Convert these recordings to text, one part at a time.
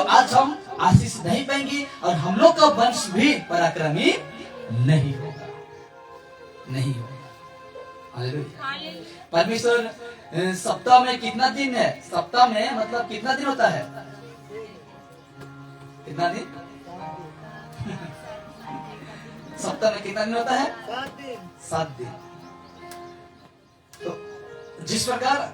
आज हम आशीष नहीं पाएंगे और हम लोग का वंश भी पराक्रमी नहीं होगा, नहीं होगा। हालेलुया। परमेश्वर सप्ताह में कितना दिन है? सप्ताह में मतलब कितना दिन होता है? कितना दिन? सप्ताह में कितना दिन होता है? 7 दिन। तो जिस प्रकार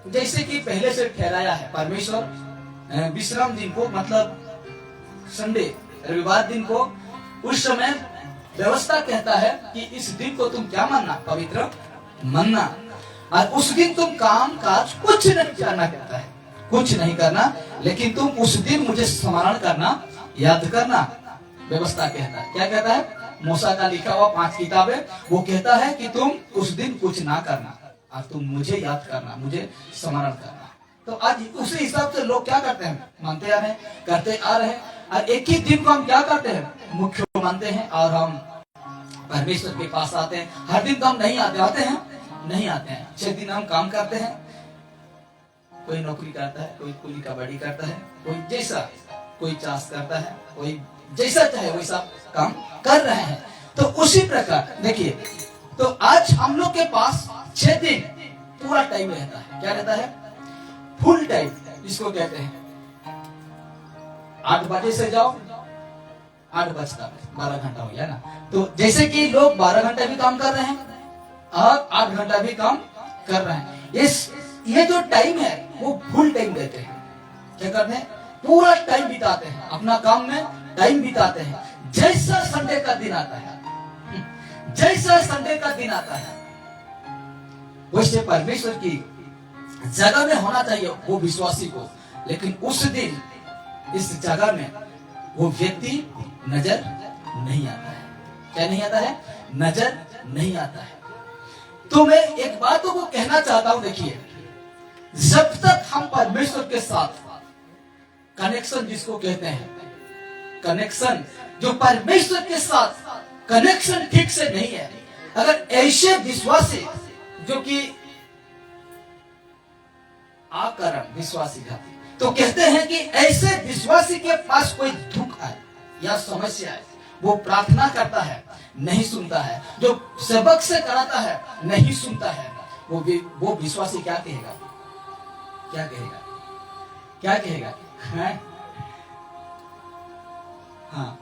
जैसे कि पहले से ठहराया है परमेश्वर विश्राम दिन को मतलब संडे रविवार दिन को उस समय व्यवस्था कहता है कि इस दिन को तुम क्या मानना? पवित्र मानना। और उस दिन तुम काम काज कुछ नहीं करना कहता है, कुछ नहीं करना, लेकिन तुम उस दिन मुझे स्मरण करना, याद करना। व्यवस्था कहता है, क्या कहता है? मूसा का लिखा हुआ 5 किताबें, वो कहता है कि तुम उस दिन कुछ ना करना और तुम मुझे याद करना, मुझे स्मरण करना। तो आज उसी हिसाब से लोग क्या करते हैं? मानते आ रहे हैं, करते आ रहे हैं। और एक ही दिन को हम क्या करते हैं? मुख्य मानते हैं और हम परमेश्वर के पास आते हैं। हर दिन तो हम नहीं आते, आते हैं नहीं आते हैं। 6 दिन हम काम करते हैं, कोई नौकरी करता है, कोई कुली कबड्डी करता है, कोई जैसा, कोई चाष करता है, कोई जैसा चाहे वैसा काम कर रहे हैं। तो उसी प्रकार देखिए, तो आज हम लोग के पास 6 दिन पूरा टाइम रहता है। क्या रहता है? फुल टाइम जिसको कहते हैं। 8 बजे से जाओ, 8 बजता है, 12 घंटा हो गया ना। तो जैसे कि लोग 12 घंटा भी काम कर रहे हैं और 8 घंटा भी काम कर रहे हैं। ये जो टाइम है वो फुल टाइम देते हैं। क्या करते हैं? पूरा टाइम बिताते हैं, अपना काम में टाइम बिताते हैं। जैसा संडे का दिन आता है, जैसा संडे का दिन आता है, वैसे परमेश्वर की जगह में होना चाहिए वो विश्वासी को। लेकिन उस दिन इस जगह में वो व्यक्ति नजर नहीं आता है। क्या नहीं आता है? नजर नहीं आता है। तो मैं एक बात को कहना चाहता हूं, देखिए, जब तक हम परमेश्वर के साथ कनेक्शन जिसको कहते हैं, कनेक्शन जो परमेश्वर के साथ कनेक्शन ठीक से नहीं है, अगर ऐसे विश्वासी जो कि आकरण विश्वासी जाति, तो कहते हैं कि ऐसे विश्वासी के पास कोई दुख आए या समस्या है, वो प्रार्थना करता है, नहीं सुनता है, जो सबक से कराता है नहीं सुनता है, वो विश्वासी क्या कहेगा? क्या कहेगा? क्या कहेगा? हाँ,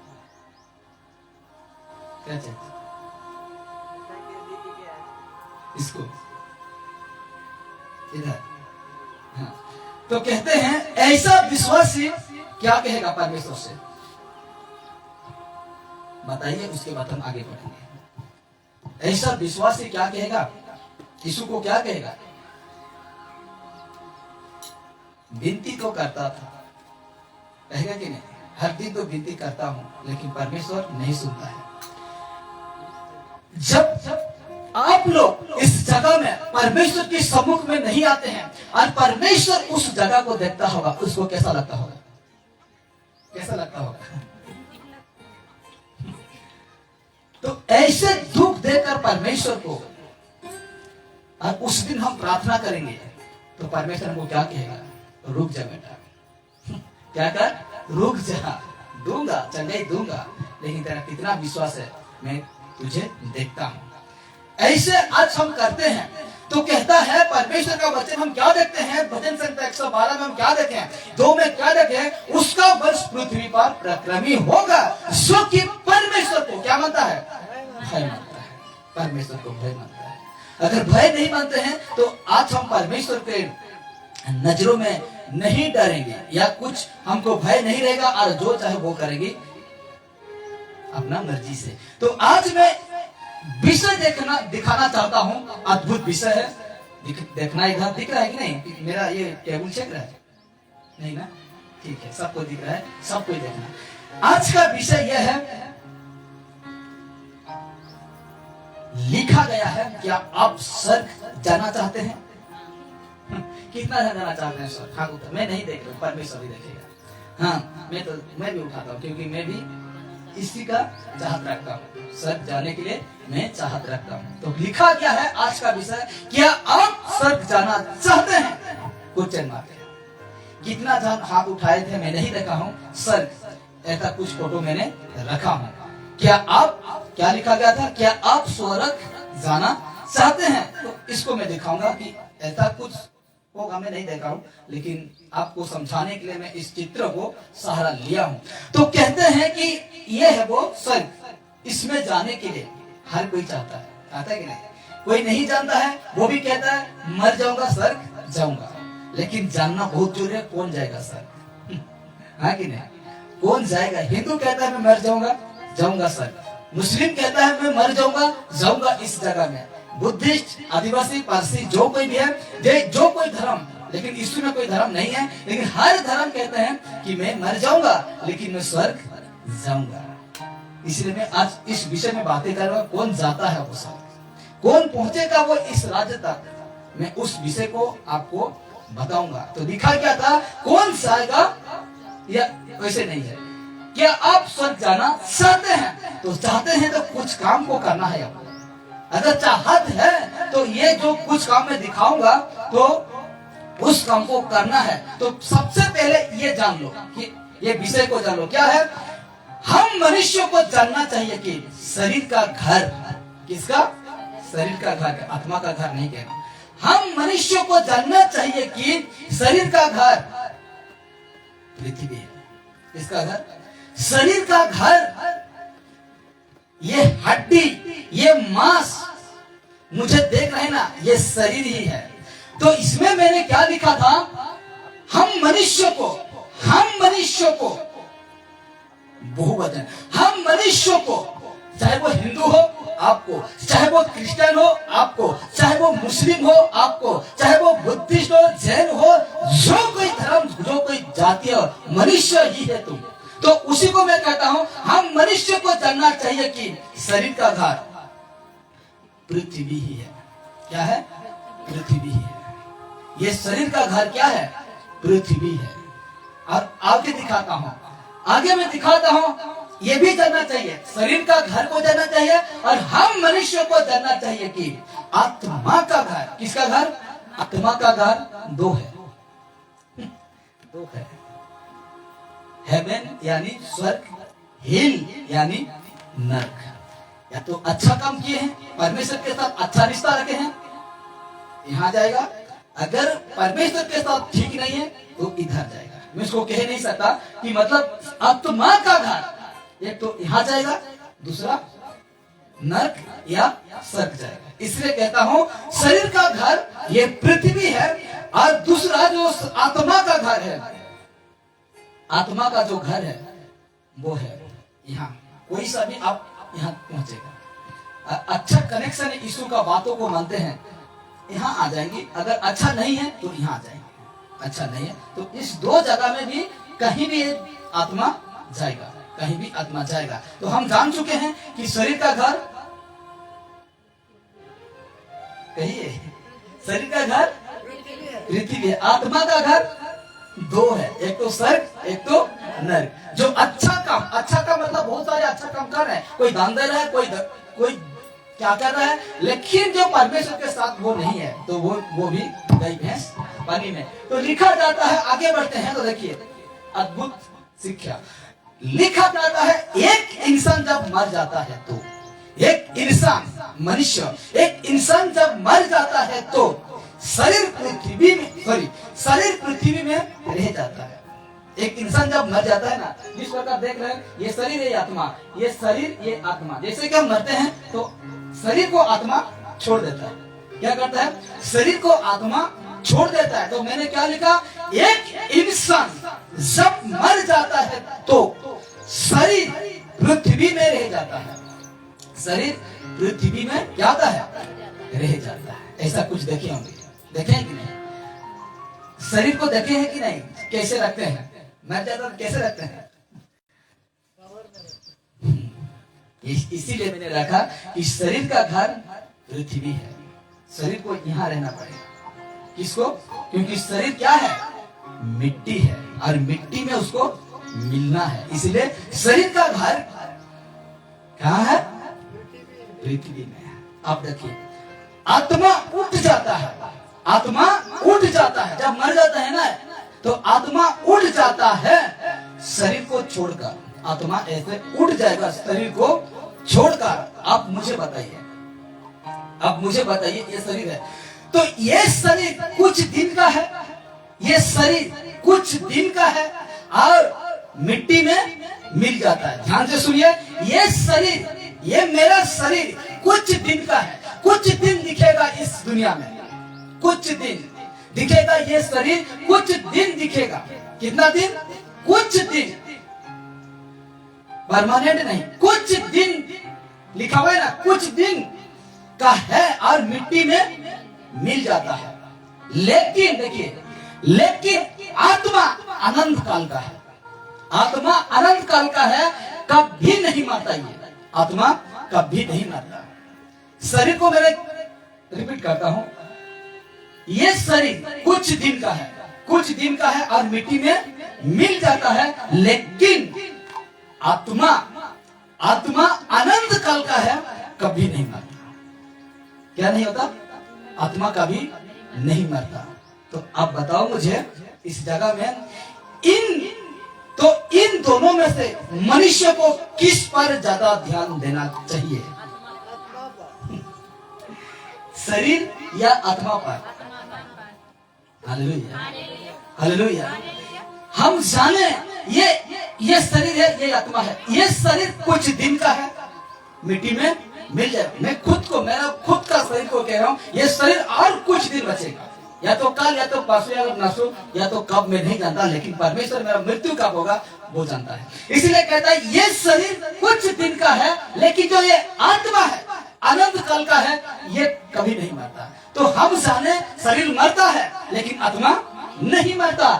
क्या चाहते इसको इधर? हाँ, तो कहते हैं ऐसा विश्वासी क्या कहेगा परमेश्वर से? बताइए, उसके बाद हम आगे बढ़ेंगे। ऐसा विश्वासी क्या कहेगा? यीशु को क्या कहेगा? विनती तो करता था, कहेगा कि नहीं? हर दिन तो विनती करता हूं, लेकिन परमेश्वर नहीं सुनता है। जब आप लोग इस जगह में परमेश्वर के सम्मुख में नहीं आते हैं और परमेश्वर उस जगह को देखता होगा, उसको कैसा लगता होगा? कैसा लगता होगा? तो ऐसे दुख देकर परमेश्वर को, और उस दिन हम प्रार्थना करेंगे तो परमेश्वर हमको क्या कहेगा? रुक जा बेटा, क्या कर? रुक जा, दूंगा, चंगाई दूंगा, लेकिन तेरा कितना विश्वास है, मैं तुझे देखता हूं। ऐसे आज हम करते हैं। तो कहता है परमेश्वर का वचन, हम क्या देखते हैं? भजन संहिता 112 में हम क्या देखें? 2 में क्या देखें? उसका वंश पृथ्वी पर पराक्रमी होगा, जो कि परमेश्वर को क्या मानता है? भय मानता है। परमेश्वर को भय मानता है। अगर भय नहीं मानते हैं तो आज हम परमेश्वर के नजरों में नहीं डरेंगे, या कुछ हमको भय नहीं रहेगा और जो चाहे वो करेंगे अपना मर्जी से। तो आज मैं विषय दिखाना चाहता हूं। अद्भुत विषय है। देखना इधर दिख रहा है कि नहीं? मेरा ये टेबल चेक रहा है? नहीं ना? ठीक है, सबको दिख रहा है, सबको देखना। आज का विषय यह है, लिखा गया है, क्या आप स्वर्ग जाना चाहते हैं? कितना जाना चाहते हैं स्वर्ग? हाँ, मैं नहीं देख रहा, परमेश्वर ही देखेगा। हाँ, मैं भी उठाता हूँ, क्योंकि मैं भी इसी का चाहत रखता हूँ। स्वर्ग जाने के लिए मैं चाहत रखता हूँ। तो लिखा गया है आज का विषय, क्या आप स्वर्ग जाना चाहते हैं? क्वेश्चन मार्क है। कितना जन हाथ उठाए थे मैं नहीं देखा हूँ। सर ऐसा कुछ फोटो मैंने रखा हूँ। क्या आप, क्या लिखा गया था, क्या आप स्वर्ग जाना चाहते हैं? तो इसको मैं दिखाऊंगा कि ऐसा कुछ होगा, मैं नहीं देखा हूँ, लेकिन आपको समझाने के लिए मैं इस चित्र को सहारा लिया हूँ। तो कहते हैं कि ये है वो स्वर्ग, इसमें जाने के लिए हर कोई चाहता है कि नहीं? कोई नहीं जानता है, वो भी कहता है मर जाऊंगा स्वर्ग जाऊंगा, लेकिन जानना बहुत जरूरी है कौन जाएगा स्वर्ग, हाँ कि नहीं? कौन जाएगा? हिंदू कहता है मैं मर जाऊंगा जाऊंगा स्वर्ग, मुस्लिम कहता है मैं मर जाऊंगा जाऊंगा इस जगह में, बुद्धिस्ट, आदिवासी, पारसी जो कोई भी है, जो कोई धर्म, लेकिन यीशु में कोई धर्म नहीं है, लेकिन हर धर्म कहते हैं कि मैं मर जाऊंगा लेकिन मैं स्वर्ग जाऊंगा। इसलिए मैं आज इस विषय में बातें कर रहा हूं, कौन जाता है वो स्वर्ग, कौन पहुंचेगा वो इस राज्य तक, मैं उस विषय को आपको बताऊंगा। तो लिखा क्या था, कौन जाएगा, या वैसे नहीं है। क्या आप स्वर्ग जाना चाहते हैं? तो चाहते हैं तो कुछ काम को करना है आपको। अगर चाहत है तो ये जो कुछ काम मैं दिखाऊंगा तो उस काम को करना है। तो सबसे पहले ये जान लो कि ये विषय को जान लो, क्या है? हम मनुष्यों को जानना चाहिए कि शरीर का घर किसका? शरीर का घर, आत्मा का घर नहीं कहना। हम मनुष्यों को जानना चाहिए कि शरीर का घर पृथ्वी है। किसका घर? शरीर का घर। ये हड्डी, ये मांस मुझे देख रहे हैं ना, ये शरीर ही है। तो इसमें मैंने क्या लिखा था, हम मनुष्य को बहुवचन, हम मनुष्यों को, चाहे वो हिंदू हो आपको, चाहे वो क्रिश्चियन हो आपको, चाहे वो मुस्लिम हो आपको, चाहे वो बुद्धिस्ट हो, जैन हो, जो कोई धर्म, जो कोई जाति हो, मनुष्य ही है तुम। तो उसी को मैं कहता हूं, हम मनुष्य को जानना चाहिए कि शरीर का घर पृथ्वी ही है। क्या है? पृथ्वी ही है। ये शरीर का घर क्या है? पृथ्वी है। और आगे दिखाता हूं, आगे मैं दिखाता हूं, ये भी जानना चाहिए, शरीर का घर को जानना चाहिए, और हम मनुष्य को जानना चाहिए कि आत्मा का घर, किसका घर? आत्मा का घर दो है, दो है। हेवन यानी स्वर्ग, हिल यानी नरक। या तो अच्छा काम किए हैं, परमेश्वर के साथ अच्छा रिश्ता रखे हैं, यहाँ जाएगा। अगर परमेश्वर के साथ ठीक नहीं है तो इधर जाएगा। मैं इसको कह नहीं सकता कि मतलब आत्मा का घर, एक तो यहाँ जाएगा, दूसरा नरक या स्वर्ग जाएगा। इसलिए कहता हूं शरीर का घर ये पृथ्वी है, और दूसरा जो आत्मा का घर है, आत्मा का जो घर है वो है यहाँ। कोई सा भी आप यहाँ पहुंचेगा। अच्छा कनेक्शन है, यीशु का बातों को मानते हैं, यहाँ आ जाएंगे। अगर अच्छा नहीं है तो यहाँ आ जाएंगे, अच्छा नहीं है तो इस दो जगह में भी कहीं भी आत्मा जाएगा, कहीं भी आत्मा जाएगा। तो हम जान चुके हैं कि शरीर का घर, कहिए, शरीर का घर पृथ्वी है, आत्मा का घर दो है, एक तो स्वर्ग, एक तो नरक। जो अच्छा काम, अच्छा काम मतलब बहुत सारे अच्छा काम कर रहे हैं, कोई दान दे रहा है, कोई क्या कर रहा है, लेकिन जो परमेश्वर के साथ वो नहीं है, तो वो भी गई भैंस पानी में। तो लिखा जाता है, आगे बढ़ते हैं तो देखिए अद्भुत शिक्षा। लिखा जाता है एक इंसान जब मर जाता है तो, एक इंसान, मनुष्य, एक इंसान जब मर जाता है तो शरीर पृथ्वी में रह जाता है। एक इंसान जब मर जाता है ना, जिस प्रकार देख रहे हैं, ये शरीर है आत्मा, ये शरीर ये आत्मा, जैसे कि हम मरते हैं तो शरीर को आत्मा छोड़ देता है। क्या करता है? शरीर को आत्मा छोड़ देता है। तो मैंने क्या लिखा, एक इंसान जब मर जाता है तो शरीर पृथ्वी में रह जाता है, शरीर पृथ्वी में क्या होता है? रह जाता है। ऐसा कुछ देखे होंगे, देखे हैं कि नहीं? शरीर को देखे हैं कि नहीं? कैसे रखते हैं? मर जाता है कैसे रखते हैं? इसीलिए मैंने रखा कि शरीर का घर पृथ्वी है, शरीर को यहाँ रहना पड़ेगा। किसको? क्योंकि शरीर क्या है? मिट्टी है, और मिट्टी में उसको मिलना है। इसलिए शरीर का घर कहाँ है? पृथ्वी में। अब देखिए, आत्मा उठ जाता है, आत्मा उठ जाता है। जब मर जाता है ना, तो आत्मा उड़ जाता है शरीर को छोड़कर। आत्मा ऐसे उड़ जाएगा शरीर को छोड़कर। आप मुझे बताइए ये शरीर है, तो ये शरीर कुछ दिन का है, ये शरीर कुछ दिन का है और मिट्टी में मिल जाता है। ध्यान से सुनिए, ये शरीर, ये मेरा शरीर कुछ दिन का है, कुछ दिन दिखेगा इस दुनिया में, कुछ दिन दिखेगा ये शरीर, कुछ दिन दिखेगा। कितना दिन? कुछ दिन, परमानेंट नहीं, कुछ दिन लिखा हुआ है ना, कुछ दिन का है और मिट्टी में मिल जाता है। लेकिन देखिए, लेकिन आत्मा अनंत काल का है, आत्मा अनंत काल का है, कभी नहीं मरता। ये आत्मा कभी नहीं मरता। शरीर को मैं रिपीट करता हूं, ये शरीर कुछ दिन का है, कुछ दिन का है और मिट्टी में मिल जाता है, लेकिन आत्मा, आत्मा अनंत काल का है, कभी नहीं मरता। क्या नहीं होता? आत्मा कभी नहीं मरता। तो आप बताओ मुझे इस जगह में इन दोनों में से मनुष्य को किस पर ज्यादा ध्यान देना चाहिए? शरीर या आत्मा पर? Hallelujah, hallelujah. हम जाने ये शरीर है, ये आत्मा है। ये शरीर कुछ दिन का है, मिट्टी में मिल जाए। मैं खुद को, मेरा खुद का शरीर को कह रहा हूं, ये शरीर और कुछ दिन बचेगा, या तो कल, या तो परसों, या नसों, या तो कब, मैं नहीं जानता, लेकिन परमेश्वर मेरा मृत्यु कब होगा वो जानता है। इसलिए कहता है ये शरीर कुछ दिन का है, लेकिन जो ये आत्मा है अनंत काल का है, ये कभी नहीं मरता। तो हम जाने शरीर मरता है लेकिन आत्मा नहीं मरता।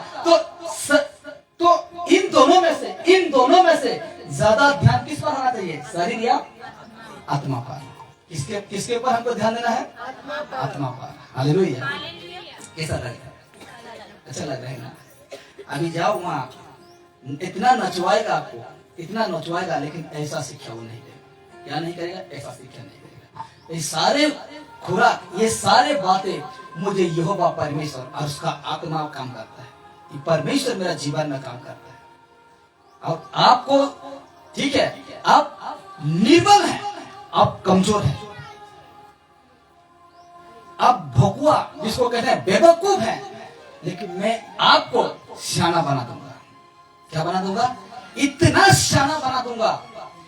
तो इन दोनों में से ज्यादा ध्यान किस पर होना चाहिए? शरीर या आत्मा पर? किसके ऊपर हमको ध्यान देना है? आत्मा पर। हालेलुया। कैसा लग रहा है? अच्छा लग रहा है ना? अभी जाओ वहां, इतना नचवाएगा आपको, इतना नचवाएगा, लेकिन ऐसा शिक्षा वो नहीं देगा। क्या नहीं करेगा? ऐसा शिक्षा नहीं देगा। ये सारे खुराक, ये सारे बातें मुझे यहोवा परमेश्वर और उसका आत्मा काम करता है। ये परमेश्वर मेरा जीवन में काम करता है। और आपको, ठीक है, आप निर्बल हैं, आप कमजोर हैं, आप भोकुआ, जिसको कहते हैं बेवकूफ है, लेकिन मैं आपको सियाना बना दूंगा। क्या बना दूंगा? इतना सियाना बना दूंगा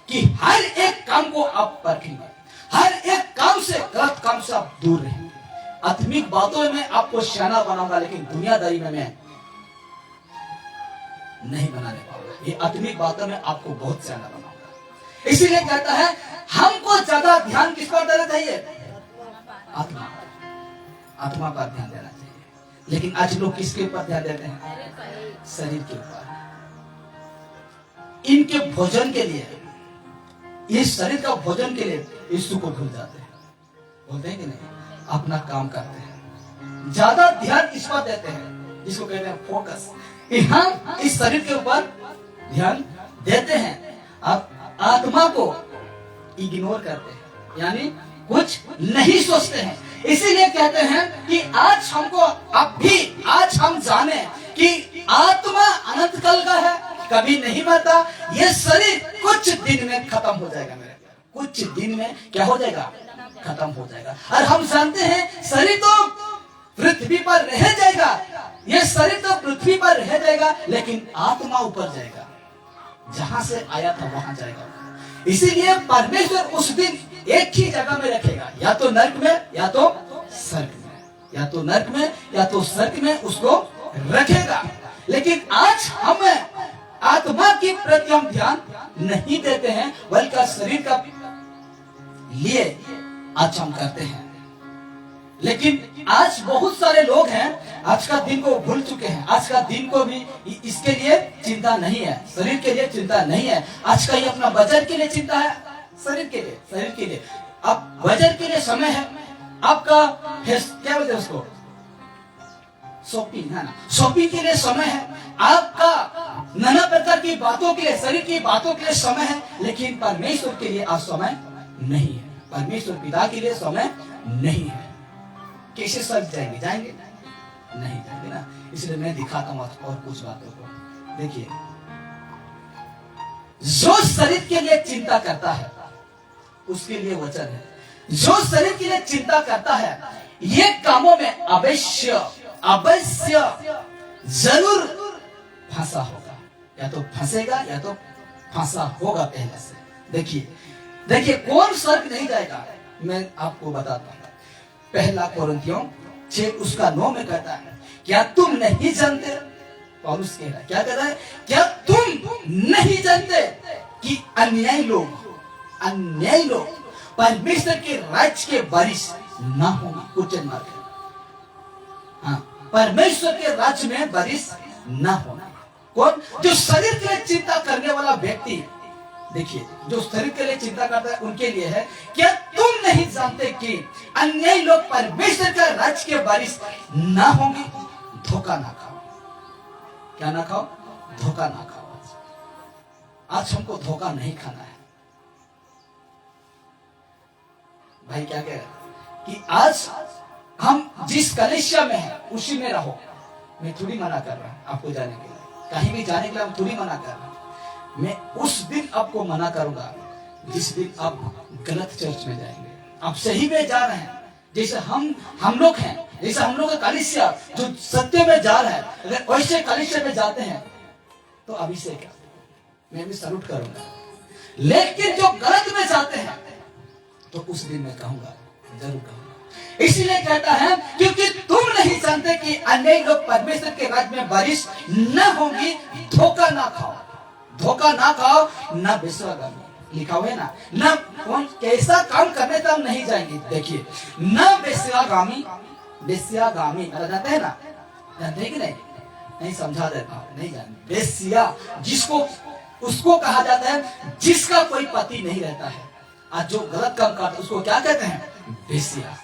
कि हर एक काम को आप परखेंगे, हर एक काम से, गलत काम से आप दूर रहेंगे। आत्मिक बातों में आपको सियाना बनाऊंगा, लेकिन दुनियादारी में मैं नहीं बनाने पाऊंगा। ये आत्मिक बातों में आपको बहुत सियाना बनाऊंगा। इसीलिए कहता है हमको ज्यादा ध्यान किस पर देना चाहिए? आत्मा, आत्मा पर ध्यान देना चाहिए। लेकिन आज लोग किसके ऊपर ध्यान देते हैं? शरीर के ऊपर। इनके भोजन के लिए, इस शरीर का भोजन के लिए यीशु को भूल जाते हैं। बोलते हैं कि नहीं? अपना काम करते हैं, ज्यादा ध्यान इस पर देते हैं, जिसको कहते हैं फोकस। हम इस शरीर के ऊपर ध्यान देते हैं, अब आत्मा को इग्नोर करते हैं, यानी कुछ नहीं सोचते हैं। इसीलिए कहते हैं कि आज हमको, अब भी आज हम जाने कि आत्मा अनंत काल का है, कभी नहीं मरता। ये शरीर कुछ दिन में खत्म हो जाएगा, मेरे कुछ दिन में क्या हो जाएगा? खत्म हो जाएगा। और हम जानते हैं शरीर तो पृथ्वी पर रह जाएगा, ये शरीर तो पृथ्वी पर रह जाएगा, लेकिन आत्मा ऊपर जाएगा, जहां से आया था वहां जाएगा। इसीलिए परमेश्वर उस दिन एक ही जगह में रखेगा, या तो नरक में, या तो स्वर्ग में, या तो नरक में, या तो स्वर्ग में उसको रखेगा। लेकिन आज हमें आत्मा के प्रति हम ध्यान नहीं देते हैं, बल्कि शरीर का लिए आज हम करते हैं। लेकिन आज बहुत सारे लोग हैं, आज का दिन को भूल चुके हैं। आज का दिन को भी इसके लिए चिंता नहीं है, शरीर के लिए चिंता नहीं है। आज का ये अपना बजट के लिए चिंता है, शरीर के लिए, शरीर के लिए। अब बजट के लिए समय है, आपका क्या बोलते हैं उसको, शॉपिंग है ना, शॉपिंग के लिए समय है, आपका नाना प्रकार की बातों के लिए, शरीर की बातों के लिए समय है। लेकिन परमेश्वर के लिए आज समय नहीं है, परमेश्वर पिता के लिए समय नहीं है। कैसे स्वर्ग जाएंगे? जाएंगे नहीं जाएंगे ना। इसलिए मैं दिखाता हूँ और कुछ बातों को। देखिए, जो शरीर के लिए चिंता करता है उसके लिए वचन है, जो शरीर के लिए चिंता करता है ये कामों में अवश्य अवश्य जरूर फंसा होगा, या तो फंसेगा या तो फंसा होगा पहले से। देखिए देखिए कौन स्वर्ग नहीं जाएगा, मैं आपको बताता हूँ। पहला कोरिन्थियों 6:9 में कहता है, क्या तुम नहीं जानते, पौलुस कह रहा है, क्या कहता है, क्या तुम नहीं जानते कि अन्यायी लोग परमेश्वर के राज्य के वारिस ना होगा। क्वेश्चन मार्क है। हाँ, परमेश्वर के राज्य में वारिस ना होना। कौन? जो शरीर के लिए चिंता करने वाला व्यक्ति। देखिए, जो शरीर के लिए चिंता करता है उनके लिए है, क्या तुम नहीं जानते कि अन्यायी लोग परमेश्वर का राज्य के वारिस ना होंगे। धोखा ना खाओ। क्या ना खाओ? धोखा ना खाओ। आज हमको धोखा नहीं खाना है। भाई क्या कह रहे हैं कि आज हम जिस कलिसिया में है उसी में रहो। मैं थोड़ी मना कर रहा हूं आपको जाने के लिए, कहीं भी जाने के लिए हम थोड़ी मना कर रहा हूं। मैं उस दिन आपको मना करूंगा जिस दिन आप गलत चर्च में जाएंगे। आप सही में जा रहे हैं, जैसे हम लोग हैं, जैसे हम लोग का कलिसिया जो सत्य में जा रहा है, अगर वैसे कलिसिया में जाते हैं तो अभी से क्या मैं भी सैल्यूट करूंगा। लेकिन जो गलत में जाते हैं तो उस दिन मैं कहूंगा, जरूर कहूंगा। इसीलिए कहता है क्योंकि तुम नहीं जानते कि अन्यायी लोग परमेश्वर के राज्य में वारिस न होंगे। धोखा ना खाओ, धोखा ना खाओ, ना बेसुरागामी लिखा हुआ है ना, न कौन कैसा काम करने तक नहीं जाएंगे। देखिए, न बेसुरागामी, बेस्यागामी जानते हैं ना, जानते हैं कि नहीं समझा देता हूं, नहीं जानते। बेस्या जिसको उसको कहा जाता है जिसका कोई पति नहीं रहता है, आज जो गलत काम करता है उसको क्या कहते हैं? बेस्या।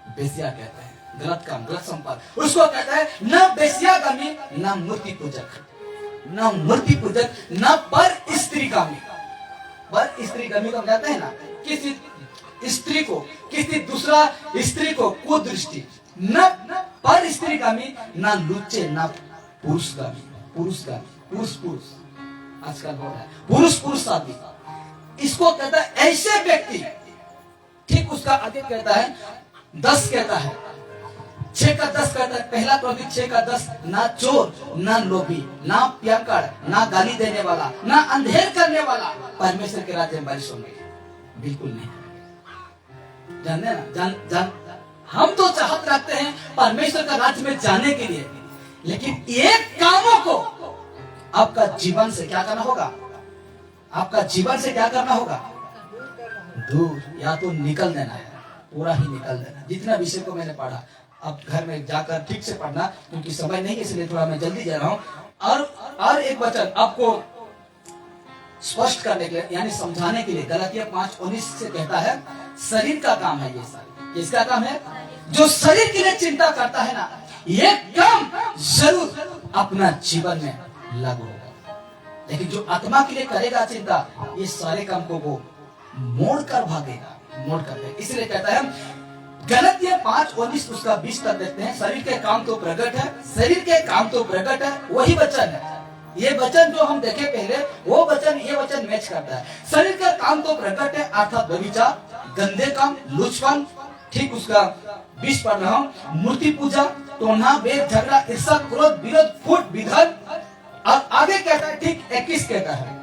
बेस्या कहते हैं गलत काम, गलत संपर्क, उसको कहता है न बेस्यागामी, न मूर्ति पूजक, न मूर्ति पूजक, न पर स्त्रीगामी। पर स्त्रीगामी को कहते हैं ना, किसी स्त्री को, किसी दूसरा स्त्री को कुदृष्टि, न पर स्त्रीगामी, न लुच्चे, न पुरुषगामी। पुरुष आजकल हो रहा है, पुरुष शादी, इसको कहता है ऐसे व्यक्ति। ठीक उसका आगे कहता है 10 कहता है, 6 का 10 कहता है, पहला कोरिन्थियों 6 का 10, ना चोर, ना लोभी, ना प्याकड़, ना गाली देने वाला, ना अंधेर करने वाला परमेश्वर के राज्य में वारिस होंगे। बिल्कुल नहीं। जानते ना, हम तो चाहत रखते हैं परमेश्वर का राज्य में जाने के लिए, लेकिन एक कामों को आपका जीवन से क्या करना होगा? आपका जीवन से क्या करना होगा? दूर, या तो निकल देना है, पूरा ही निकल देना। जितना विषय को मैंने पढ़ा, अब घर में जाकर ठीक से पढ़ना, क्योंकि समय नहीं, इसलिए थोड़ा मैं जल्दी जा रहा हूं। और एक वचन आपको स्पष्ट करने के लिए, यानी समझाने के लिए, गलातिया 5:19 से कहता है, शरीर का काम है ये सारी। किसका काम है? जो शरीर के लिए चिंता करता है ना, ये काम जरूर अपना जीवन में लागू होगा। लेकिन जो आत्मा के लिए करेगा चिंता, ये सारे काम को वो मोड़ कर भागेगा, मोड़ कर। इसलिए कहता है गलातिया 5:19 उसका 20 तक देखते हैं, शरीर के काम तो प्रकट है, शरीर के काम तो प्रकट है, वही वचन है। ये वचन जो हम देखे पहले, वो वचन ये वचन मैच करता है। शरीर का काम तो प्रकट है, अर्थात व्यभिचार, गंदे काम, लुचपन, ठीक उसका 20 पढ़ रहा हूँ, मूर्ति पूजा, टोना, वेद, झगड़ा, ईर्ष्या, क्रोध, विरोध, फूट, विधन। और आगे कहता है, ठीक 21 कहता है,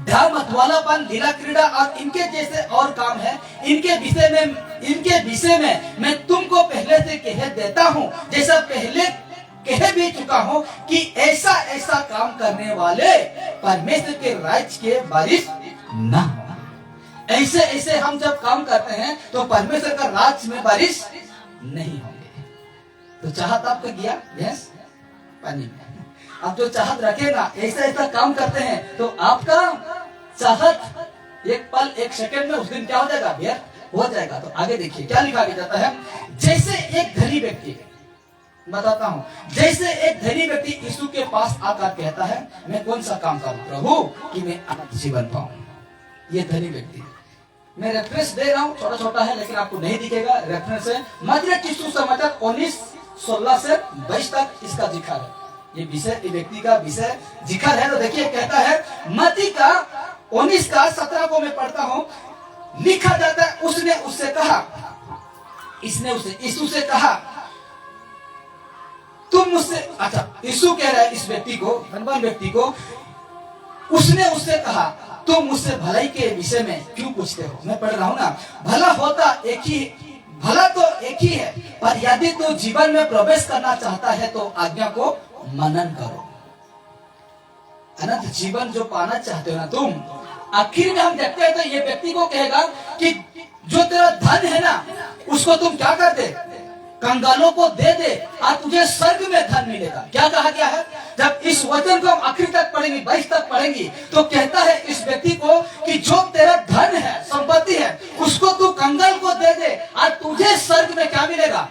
ढा, मतवालापन, लीला क्रीड़ा और इनके जैसे और काम है। इनके विषय में मैं तुमको पहले से कह देता हूँ, जैसा पहले कह भी चुका हूँ, कि ऐसा ऐसा काम करने वाले परमेश्वर के राज्य के वारिस न हो। ऐसे ऐसे हम जब काम करते हैं तो परमेश्वर का राज्य में वारिस नहीं होंगे। तो चाहत आपका गया यस पानी में। आप जो चाहत रखेगा, ऐसा ऐसा काम करते हैं, तो आपका चाहत एक पल, एक सेकंड में उस दिन क्या हो जाएगा? व्यर्थ हो जाएगा। तो आगे देखिए क्या लिखा जाता है, जैसे एक धनी व्यक्ति, बताता हूँ, जैसे एक धनी व्यक्ति यीशु के पास आकर कहता है, मैं कौन सा काम करूं प्रभु कि मैं अनंत जीवन पाऊं। ये धनी व्यक्ति, मैं रेफरेंस दे रहा हूँ, छोटा छोटा है लेकिन आपको नहीं दिखेगा। रेफरेंस है मत्ती की सुसमाचार 16 से 22 तक इसका जिक्र है। ये विषय, ये व्यक्ति का विषय जिक्र है। तो देखिए कहता है मत्ती का 19 का 17 को मैं पढ़ता हूं। लिखा जाता है उसने उससे कहा, इसने उसे, यीशु से कहा तुम मुझसे, अच्छा यीशु कह रहा है इस व्यक्ति को, धनवान व्यक्ति को, उसने उससे कहा तुम मुझसे भलाई के विषय में क्यों पूछते हो। मैं पढ़ रहा हूं ना, भला होता एक ही, भला तो एक ही है, पर यदि तू जीवन में प्रवेश करना चाहता है तो आज्ञा को मनन करो। अनंत जीवन जो पाना चाहते हो ना तुम, आखिर में हम देखते हैं तो ये व्यक्ति को कहेगा कि जो तेरा धन है ना उसको तुम क्या कर दे, कंगालों को दे दे और तुझे स्वर्ग में धन मिलेगा। क्या कहा गया है? जब इस वचन को हम आखिर तक पढ़ेंगे, 22 तक पढ़ेंगे, तो कहता है इस व्यक्ति को कि जो तेरा धन है, संपत्ति है, उसको तू कंगाल को दे दे और तुझे स्वर्ग में क्या मिलेगा,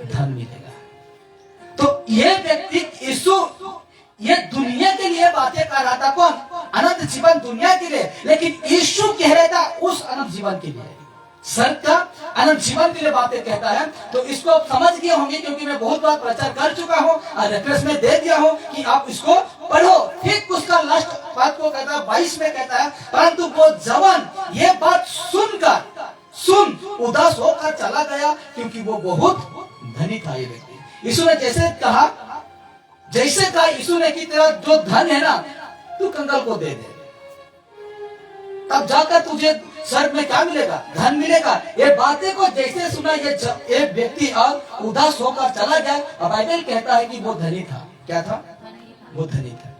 धन मिलेगा। तो ये व्यक्ति यीशु ये दुनिया के लिए बातें कर रहा था। कौन? अनंत जीवन दुनिया के लिए, लेकिन यीशु कह रहा था उस अनंत जीवन के लिए, स्वर्ग का अनंत जीवन के लिए बातें कहता है। तो इसको आप समझ गए होंगे क्योंकि मैं बहुत बार प्रचार कर चुका हूँ और रेफरेंस में दे दिया हूँ कि आप इसको पढ़ो। ठीक उसका लास्ट बात को कहता है 22 में कहता है परंतु वो जवान ये बात सुन उदास होकर चला गया क्योंकि वो बहुत धनी था। ये व्यक्ति, यीशु ने जैसे कहा यीशु ने कि तेरा जो धन है ना तू कंगाल को दे दे, तब जाकर तुझे स्वर्ग में क्या मिलेगा, धन मिलेगा। ये बातें को जैसे सुना ये व्यक्ति और उदास होकर चला गया। और बाइबल कहता है कि वो धनी था। क्या था? वो धनी था,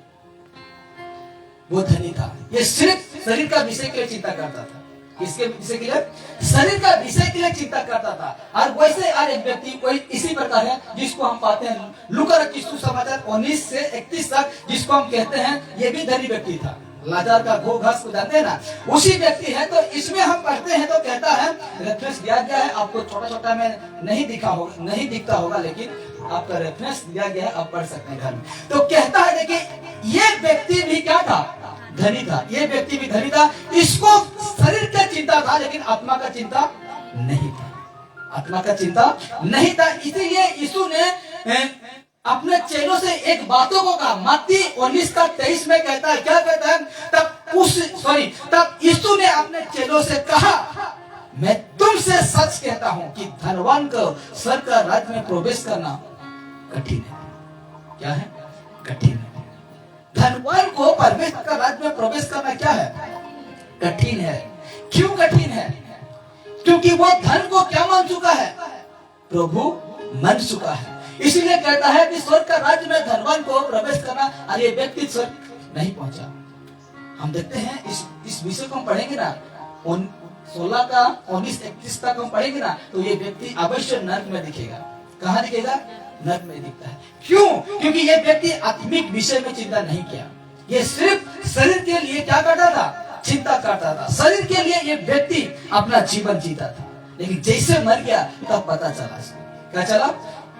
वो धनी था। ये सिर्फ शरीर का विषय के लिए चिंता करता था। किसके विषय के लिए? शरीर का विषय के लिए चिंता करता था। और वैसे और एक व्यक्ति कोई इसी प्रकार है जिसको हम पाते हैं लूका रचित सुसमाचार 19 से 31 तक, जिसको हम कहते हैं ये भी धनी व्यक्ति था। लाजार का घो घास को जानते हैं ना, उसी व्यक्ति है। तो इसमें हम पढ़ते हैं तो कहता है, रेफरेंस दिया गया है आपको, छोटा छोटा में नहीं दिखता होगा लेकिन आपका रेफरेंस दिया गया है, आप पढ़ सकते हैं घर में। तो कहता है देखिए ये व्यक्ति भी क्या था, धनी था। ये व्यक्ति भी धनी था। इसको शरीर का चिंता था लेकिन आत्मा का चिंता नहीं था, आत्मा का चिंता नहीं था। इसीलिए यीशु ने अपने चेलों से एक बातों को कहा। मत्ती 19 का 23 में कहता है, क्या कहता है? तब यीशु ने अपने चेलों से कहा मैं तुमसे सच कहता हूं कि धनवान को स्वर्ग का राज्य में प्रवेश करना कठिन है। क्या है? कठिन है। धनवान को परमेश्वर का राज्य में प्रवेश करना क्या है? कठिन है। क्यों कठिन है? क्योंकि वो धन को क्या मान चुका है? प्रभु मान चुका है। इसलिए कहता है कि स्वर्ग का राज्य में धनवान को प्रवेश करना, और ये व्यक्ति स्वर्ग नहीं पहुंचा। हम देखते हैं इस विषय को हम पढ़ेंगे ना, 16 का 19-31 तक हम पढ़ेंगे ना, तो ये व्यक्ति अवश्य नर्क में दिखेगा। कहाँ दिखेगा? नर्क में दिखता है। क्यों? क्योंकि ये व्यक्ति आत्मिक विषय में चिंता नहीं किया। ये सिर्फ शरीर के लिए क्या करता था? चिंता करता था। शरीर के लिए ये व्यक्ति अपना जीवन जीता था। लेकिन जैसे मर गया तब पता चला। क्या चला?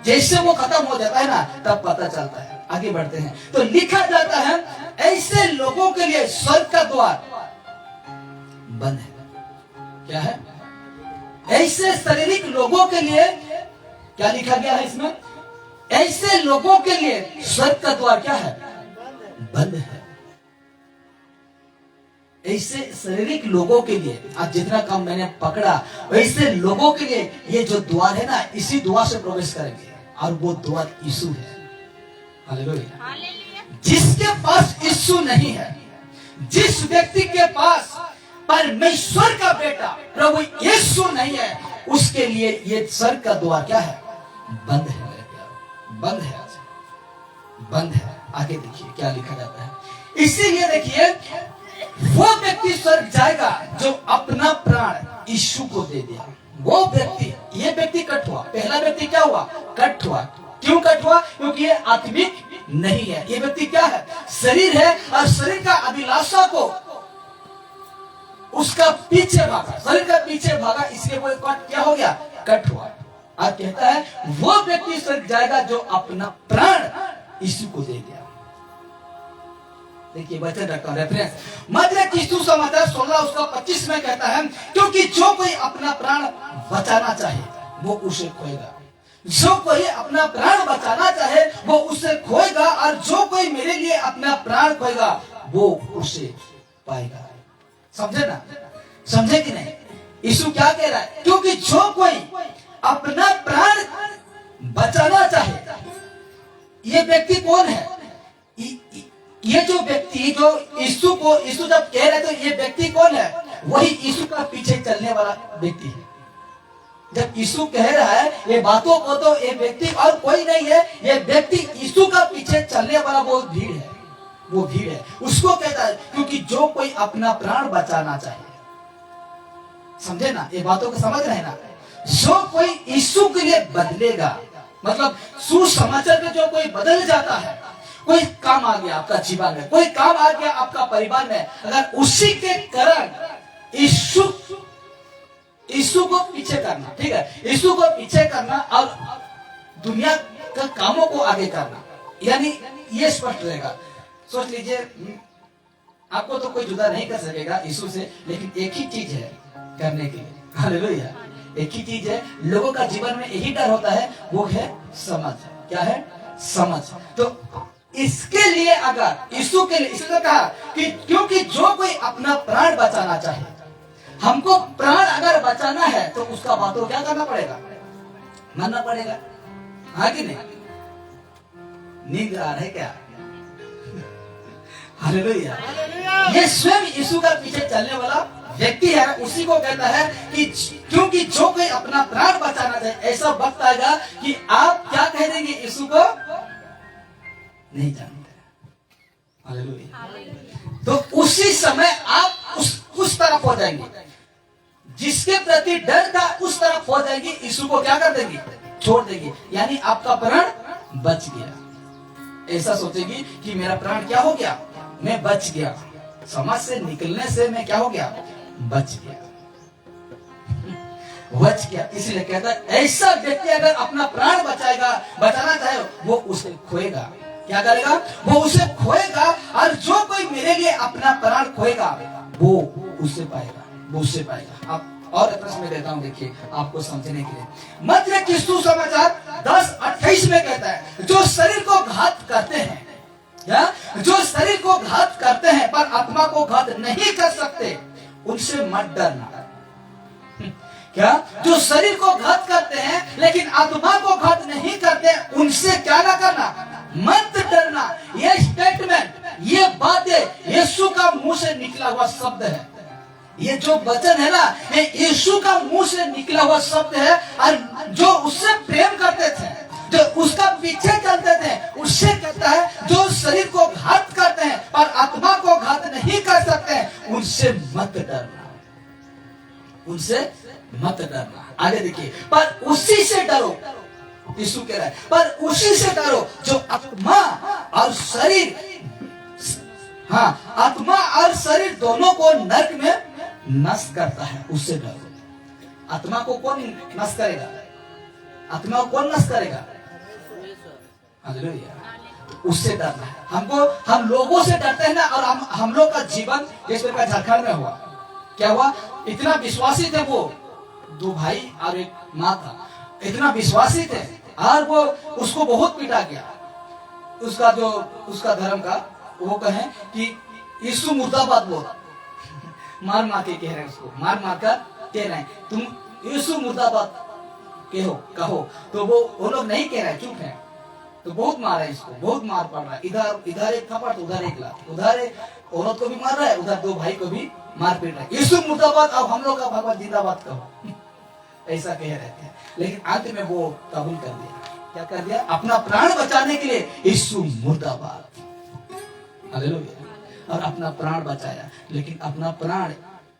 जैसे वो खत्म हो जाता है ना तब पता चलता है। आगे बढ़ते हैं तो लिखा जाता है ऐसे लोगों के लिए स्वर्ग का द्वार बंद है। क्या है? ऐसे शारीरिक लोगों के लिए क्या लिखा गया है इसमें? ऐसे लोगों के लिए स्वर्ग का द्वार क्या है? बंद है। ऐसे शारीरिक लोगों के लिए, आज जितना काम मैंने पकड़ा, वैसे लोगों के लिए ये जो द्वार है ना, इसी द्वार से प्रवेश करेंगे और वो द्वार यीशु है। हालेलुया। जिसके पास यीशु नहीं है, जिस व्यक्ति के पास परमेश्वर का बेटा प्रभु यीशु नहीं है, उसके लिए ये स्वर्ग का द्वार क्या है? बंद है। बंद है, बंद है। आगे देखिए क्या लिखा जाता है। इसीलिए देखिए वो व्यक्ति स्वर्ग जाएगा जो अपना प्राण यीशु को दे दिया। वो व्यक्ति, ये व्यक्ति कट हुआ। पहला व्यक्ति क्या हुआ? कट हुआ। क्यों कट हुआ? क्योंकि ये आत्मिक नहीं है। ये व्यक्ति क्या है? शरीर है और शरीर का अभिलाषा को उसका पीछे भागा, शरीर का पीछे भागा, इसलिए वो क्या हो गया? कट हुआ। आज कहता है वो व्यक्ति स्वर्ग जाएगा जो अपना प्राण यीशु को दे दिया। देखिए वचन रखा रेफरेंस मत्ती यीशु समाचार 16 उसका 25 में कहता है क्योंकि जो कोई अपना प्राण बचाना चाहे वो उसे खोएगा। जो कोई अपना प्राण बचाना चाहे वो उसे खोएगा, और जो कोई मेरे लिए अपना प्राण खोएगा वो उसे पाएगा। समझे ना? समझे कि नहीं? यीशु क्या कह रहा है? क्योंकि जो कोई अपना प्राण बचाना चाहे, ये व्यक्ति कौन है? ये जो व्यक्ति, जो यीशु जब कह रहे तो ये व्यक्ति कौन है? वही यीशु का पीछे चलने वाला व्यक्ति है। जब यीशु कह रहा है ये बातों को, तो ये व्यक्ति और कोई नहीं है, ये व्यक्ति यीशु का पीछे चलने वाला वो भीड़ है, वो भीड़ है। उसको कहता है क्योंकि जो कोई अपना प्राण बचाना चाहे। समझे ना? ये बातों को समझ रहे हैं ना? जो कोई यीशु के लिए बदलेगा, मतलब सुसमाचार में जो कोई बदल जाता है, कोई काम आ गया आपका जीवन में, कोई काम आ गया आपका परिवार में, अगर उसी के कारण यीशु को पीछे करना, ठीक है, यीशु को पीछे करना और दुनिया का कामों को आगे करना, यानी ये स्पष्ट रहेगा। सोच लीजिए, आपको तो कोई जुदा नहीं कर सकेगा यीशु से, लेकिन एक ही चीज है करने के लिए। हालेलुया। एक ही चीज है, लोगों का जीवन में यही डर होता है, वो है समझ। क्या है? समझ। तो इसके लिए अगर यीशु के लिए इसने कहा कि क्योंकि जो कोई अपना प्राण बचाना चाहे, हमको प्राण अगर बचाना है तो उसका बातों क्या करना पड़ेगा? मानना पड़ेगा। हाँ कि नहीं? नींद आ रहा है क्या? हालेलुया। ये स्वयं यीशु का पीछे चलने वाला व्यक्ति है, उसी को कहता है कि क्योंकि जो कोई अपना प्राण बचाना चाहे, ऐसा वक्त आएगा कि आप क्या कह देंगे? यीशु को नहीं जानते। हालेलुया। तो उसी समय आप उस तरफ हो जाएंगे, जिसके प्रति डर था उस तरफ हो जाएंगे, यीशु को क्या कर देंगे? छोड़ देंगे, यानी आपका प्राण बच गया। ऐसा सोचेगी कि मेरा प्राण क्या हो गया? मैं बच गया। समाज से निकलने से मैं क्या हो गया? बच गया, बच गया। इसलिए कहता है ऐसा व्यक्ति अगर अपना प्राण बचाना चाहे, वो उसे खोएगा। क्या करेगा? वो उसे खोएगा, और जो कोई मेरे लिए अपना प्राण खोएगा वो उसे पाएगा, वो उसे पाएगा। आप और प्रश्न में देता हूं, देखिए आपको समझने के लिए। मत्ती की सुसमाचार 10:28 में कहता है, जो शरीर को घात करते हैं, या जो शरीर को घात करते हैं पर आत्मा को घात नहीं कर सकते, उनसे मत डरना। क्या? जो शरीर को घात करते हैं लेकिन आत्मा को घात नहीं करते, उनसे क्या ना करना? मत डरना। ये स्टेटमेंट, ये बातें यीशु का मुंह से निकला हुआ शब्द है। ये जो वचन है ना, ये यीशु का मुंह से निकला हुआ शब्द है। और जो उससे प्रेम करते थे, जो उसका पीछे चलते थे, उससे कहता है जो शरीर को घात करते हैं और आत्मा को घात नहीं कर सकते, उनसे मत डरना, उनसे मत डरना। आगे देखिए, पर उसी से डरो, यीशु कह रहा है, पर उसी से डरो जो आत्मा और शरीर, हाँ, आत्मा और शरीर दोनों को नरक में नष्ट करता है, उससे डरो। आत्मा को कौन नष्ट करेगा? आत्मा को कौन नष्ट करेगा? हालेलुया। उससे डरना है हमको। हम लोगों से डरते हैं ना, और हम लोग का जीवन जिस प्रकार झारखंड में हुआ, क्या हुआ? इतना विश्वासी थे वो, 2 भाई और एक माँ था, इतना विश्वासी थे, और वो उसको बहुत पीटा गया। उसका धर्म का वो कहे कि यीशु मुर्दाबाद बोल, मार मार के कह रहे हैं उसको, मार कर कह रहे हैं तुम यीशु मुर्दाबाद कहो। तो वो लोग नहीं कह रहे, चुप है। तो बहुत मार है इसको, बहुत मार पड़ रहा है। इधर एक थप्पड़, उधर एक लात, उधर औरत को भी मार रहा है, उधर 2 भाई को भी मार पीट रहा है। यीशु मुर्दाबाद, अब हम लोग का भगवान जिंदाबाद कहो, ऐसा कह रहे थे। लेकिन अंत में वो कबूल कर दिया। क्या कर दिया? अपना प्राण बचाने के लिए यीशु मुर्दाबाद। हालेलुया। और अपना प्राण बचाया, लेकिन अपना प्राण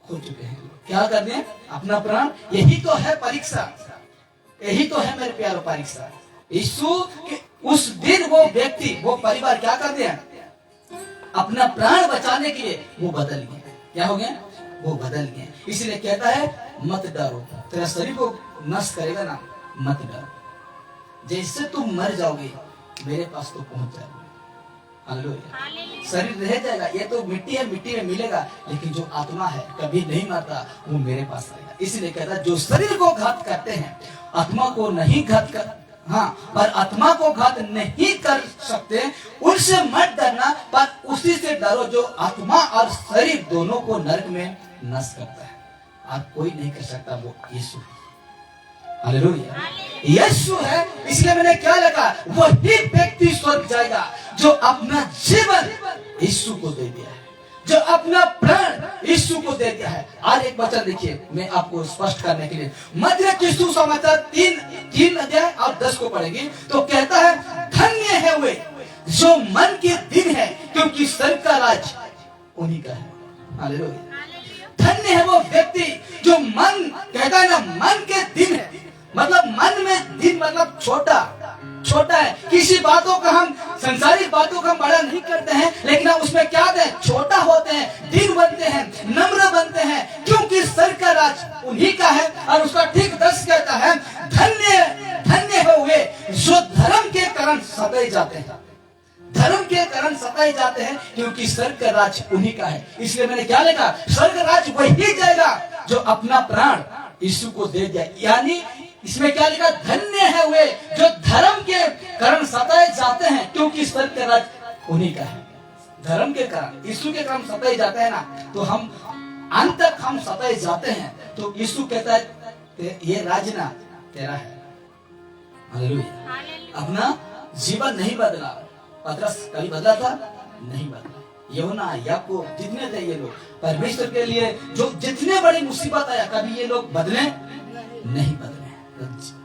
खो चुके हैं। क्या कर दिए? अपना प्राण। यही तो है परीक्षा, यही तो है मेरे प्यारो परीक्षा। यीशु के उस दिन वो व्यक्ति, वो परिवार क्या कर दिया? अपना प्राण बचाने के लिए वो बदल गए। क्या हो गया? वो बदल गए। इसलिए कहता है मत डरो, तेरा शरीर को नष्ट करेगा ना, मत डरो। जैसे तुम मर जाओगे मेरे पास तो पहुंच जाओगे। हालेलुया। शरीर रह जाएगा, ये तो मिट्टी है, मिट्टी में मिलेगा, लेकिन जो आत्मा है कभी नहीं मरता, वो मेरे पास आएगा। इसलिए कहता है जो शरीर को घात करते हैं, आत्मा को नहीं घात हाँ, पर आत्मा को घात नहीं कर सकते, उनसे मत डरना, पर उसी से डरो जो आत्मा और शरीर दोनों को नरक में नष्ट करता है। आप कोई नहीं कर सकता, वो यीशु है। हालेलुया, यीशु है। इसलिए मैंने क्या लिखा, वही व्यक्ति स्वर्ग जाएगा जो अपना जीवन यीशु को दे दिया है, जो अपना प्राण यीशु को दे दिया है। आज एक वचन देखिए, मैं आपको स्पष्ट करने के लिए मध्य की सुसमाचार 3 अध्याय और 10 को पढ़ेंगे तो कहता है, धन्य है वे जो मन के दिन है, क्योंकि स्वर्ग का राज उन्हीं का है। हालेलुया, धन्य है वो व्यक्ति जो मन, कहता है ना, मन के दिन है, मतलब मन में दिन मतलब छोटा है। किसी बातों का हम, संसारिक बातों का हम बड़ा नहीं करते हैं, लेकिन हम उसमें क्या होते हैं, छोटा होते हैं, दिन बनते हैं, नम्र बनते हैं, क्योंकि स्वर्ग का राज उन्हीं का है। और उसका ठीक 10 कहता है, धन्य हो वे जो धर्म के कारण सताए जाते हैं, धर्म के कारण सताए जाते हैं, क्योंकि स्वर्ग का राज उन्हीं का है। इसलिए मैंने क्या लिखा, स्वर्ग राज वही जाएगा जो अपना प्राण यीशु को दे दिया। यानी इसमें क्या लिखा, धन्य है वे जो धर्म के कारण सताए जाते हैं, क्योंकि स्वर्ग का राज उन्हीं का है। धर्म के कारण, यीशु के कारण सताए जाते हैं ना, तो हम अंत तक हम सताए जाते हैं, तो यीशु कहता है ये राज ना तेरा है। हालेलुया, अपना जीवन नहीं बदला, पतरस कभी बदला था, नहीं बदला। यूहन्ना, याकूब, जितने थे ये लोग परमेश्वर के लिए, जो जितने बड़ी मुसीबत आया, कभी ये लोग बदले नहीं बदले।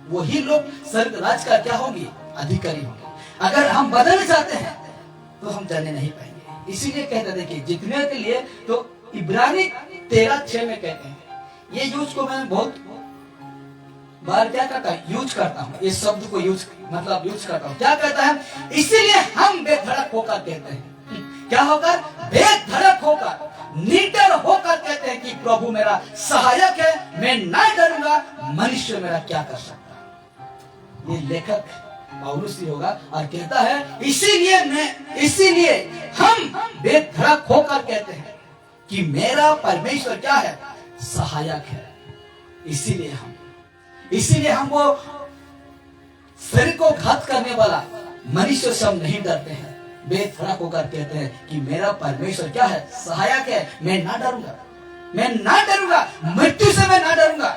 वही लोग स्वर्ग राज का क्या होंगे, अधिकारी होंगे। अगर हम बदल जाते हैं तो हम जाने नहीं पाएंगे। इसीलिए कहते, देखिए, जितने के लिए, तो इब्रानी 13:6 में कहते हैं, ये यूज को मैं बहुत बार क्या करता हूँ, यूज करता हूँ, इस शब्द को यूज करता हूँ। क्या कहता है, इसीलिए हम बेधड़क होकर कहते हैं, क्या होकर, बेधड़क होकर, निडर होकर कहते हैं कि प्रभु मेरा सहायक है, मैं ना डरूंगा, मनुष्य मेरा क्या कर सकता है। ये लेखक पौलुस ही होगा और कहता है, इसीलिए हम बेधड़क होकर कहते हैं कि मेरा परमेश्वर क्या है, सहायक है। इसीलिए हम वो शरीर को घात करने वाला मनुष्य से हम नहीं डरते हैं, बेधड़क होकर कहते हैं कि मेरा परमेश्वर क्या है, सहायक है, मैं ना डरूंगा, मृत्यु से मैं ना डरूंगा।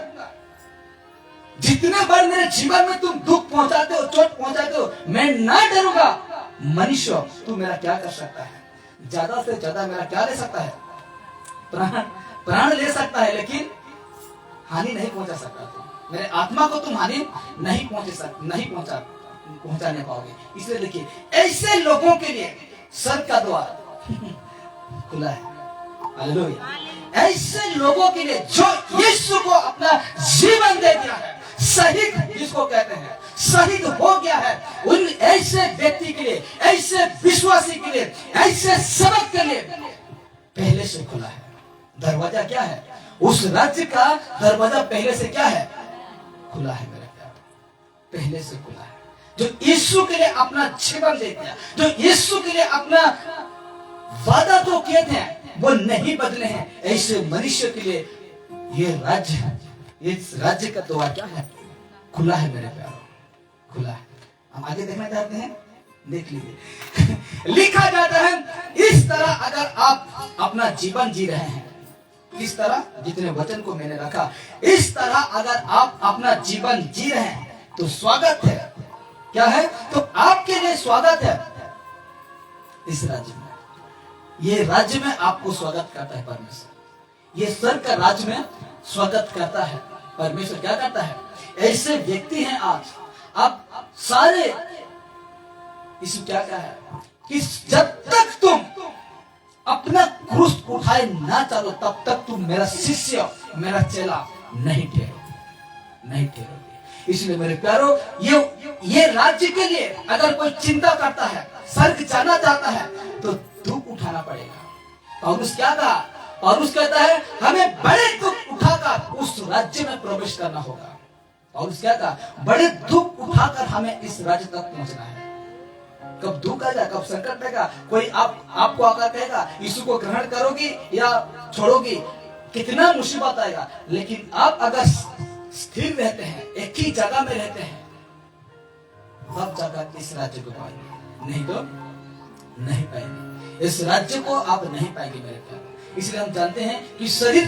जितने बार मेरे जीवन में तुम दुख पहुंचाते हो, चोट पहुंचाते हो, मैं ना डरूंगा। मनुष्य तू मेरा क्या कर सकता है, ज्यादा से ज्यादा मेरा क्या ले सकता है, प्राण ले सकता है, लेकिन हानि नहीं पहुंचा सकता। मेरे आत्मा को तुम हानि नहीं पहुंचाने पाओगे। इसलिए देखिए, ऐसे लोगों के लिए स्वर्ग का द्वार खुला है। हालेलुया, ऐसे लोगों के लिए जो यीशु को अपना जीवन दे दिया है, शहीद जिसको कहते हैं, शहीद हो गया है, उन ऐसे व्यक्ति के लिए, ऐसे विश्वासी के लिए, ऐसे सबक के लिए पहले से खुला है। दरवाजा क्या है, उस राज्य का दरवाजा पहले से क्या है, खुला है मेरे प्यार, पहले से खुला है। जो यीशु के लिए अपना जीवन दे दिया, जो यीशु के लिए अपना वादा तो किए थे वो नहीं बदले हैं, ऐसे मनुष्य के लिए ये राज्य, इस राज्य का द्वार क्या है, खुला है मेरे प्यारों, खुला है। हम आगे देखना चाहते हैं, देख लीजिए। लिखा जाता है, इस तरह अगर आप अपना जीवन जी रहे हैं, किस तरह, जितने वचन को मैंने रखा, इस तरह अगर आप अपना जीवन जी रहे हैं तो स्वागत है। क्या है, तो आपके लिए स्वागत है इस राज्य में। ये राज्य में आपको स्वागत करता है परमेश्वर, ये स्वर्ग का राज्य में स्वागत करता है परमेश्वर। क्या करता है, ऐसे व्यक्ति हैं आज, आप सारे, इसमें क्या है कि जब तक तुम अपना क्रूस उठाए ना चलो, तब तक तुम मेरा शिष्य, मेरा चेला नहीं ठहरोगे। इसलिए मेरे प्यारो, ये राज्य के लिए अगर कोई चिंता करता है, स्वर्ग जाना चाहता है, तो दुख उठाना पड़ेगा। पौलुस क्या कहा, पौलुस कहता है हमें बड़े दुख उठाकर उस राज्य में प्रवेश करना होगा। पौलुस क्या कहा, बड़े दुख उठाकर हमें इस राज्य तक पहुंचना है। कब दुख आ जाए, कब संकट आएगा, कोई आपको आकर कहेगा यीशु को ग्रहण करोगी या छोड़ोगी, कितना मुसीबत आएगा। लेकिन आप अगर स्थिर रहते हैं, एक ही जगह में रहते हैं, तब जाकर इस राज्य को पाएंगे, नहीं तो नहीं पाएंगे। इस राज्य को आप नहीं पाएंगे मेरे प्यारे। इसलिए हम जानते हैं कि शरीर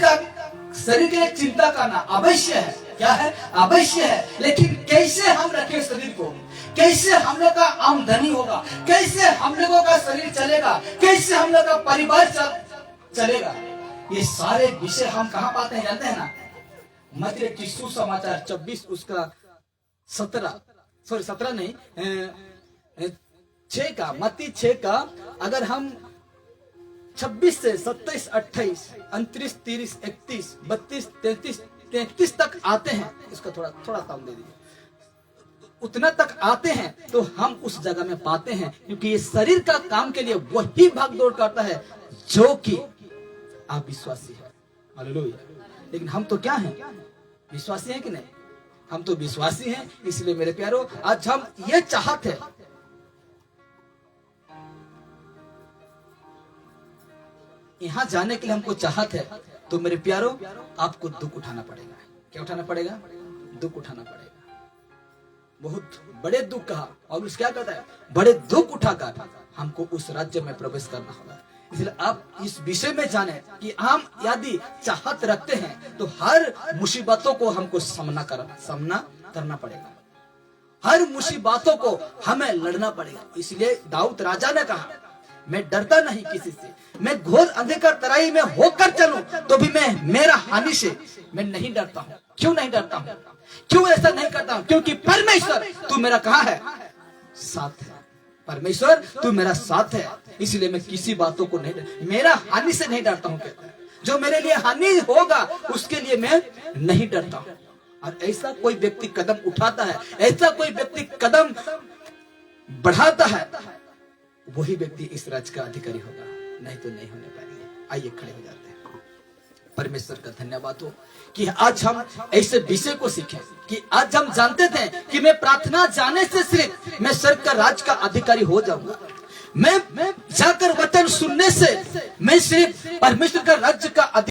के लिए चिंता करना अवश्य है। क्या है? अवश्य है। लेकिन कैसे हम रखें शरीर को, कैसे हम लोग का आमदनी होगा, कैसे हम लोगों का शरीर चलेगा, कैसे हम लोग का परिवार चलेगा, ये सारे विषय हम कहाँ पाते हैं जानते हैं ना? मत्ती की सुसमाचार 24 उसका 17 नहीं 6 का, मत्ती 6 का अगर हम 26 से 27, 28, 29, 30, 31, 32, 33 तक आते हैं, इसका थोड़ा काम दे दीजिए, उतना तक आते हैं तो हम उस जगह में पाते हैं, क्योंकि ये शरीर का काम के लिए वही भाग दौड़ करता है जो कि आप विश्वासी है। हालेलुया। लेकिन हम तो क्या हैं? विश्वासी हैं कि नहीं? हम तो विश्वासी हैं। इसलिए मेरे प्यारो आज हम ये चाहते हैं, यहाँ जाने के लिए हमको चाहत है, तो मेरे प्यारो आपको दुख उठाना पड़ेगा। क्या उठाना पड़ेगा? दुख उठाना पड़ेगा। बहुत बड़े दुख कहा, और उस क्या कहता है? बड़े दुख उठाकर हमको उस राज्य में प्रवेश करना होगा। इसलिए आप इस विषय में जाने कि हम यदि चाहत रखते हैं तो हर मुसीबतों को हमको सामना करना पड़ेगा, हर मुसीबतों को हमें लड़ना पड़ेगा। इसलिए दाऊद राजा ने कहा, मैं डरता नहीं किसी से, मैं घोर अंधकार तराई में होकर चलूं तो भी मैं मेरा हानि से मैं नहीं डरता हूं। क्यों नहीं डरता हूं? क्यों ऐसा नहीं करता हूं? क्योंकि परमेश्वर तू मेरा कहाँ है? साथ है। परमेश्वर तू मेरा साथ है। इसलिए मैं किसी बातों को नहीं, मेरा हानि से नहीं डरता हूं। कहता है जो मेरे लिए हानि होगा उसके लिए मैं नहीं डरता हूं। और ऐसा कोई व्यक्ति कदम उठाता है, ऐसा कोई व्यक्ति कदम बढ़ाता है, वही व्यक्ति इस राज्य का अधिकारी होगा, नहीं तो नहीं होने पाएंगे। आइए खड़े हो जाते हैं। परमेश्वर का धन्यवाद हो कि आज हम ऐसे विषय को सीखे कि आज हम जानते थे कि मैं प्रार्थना जाने से सिर्फ मैं स्वर्ग का राज्य का अधिकारी हो जाऊंगा, मैं जाकर वचन सुनने से मैं सिर्फ परमेश्वर का राज्य का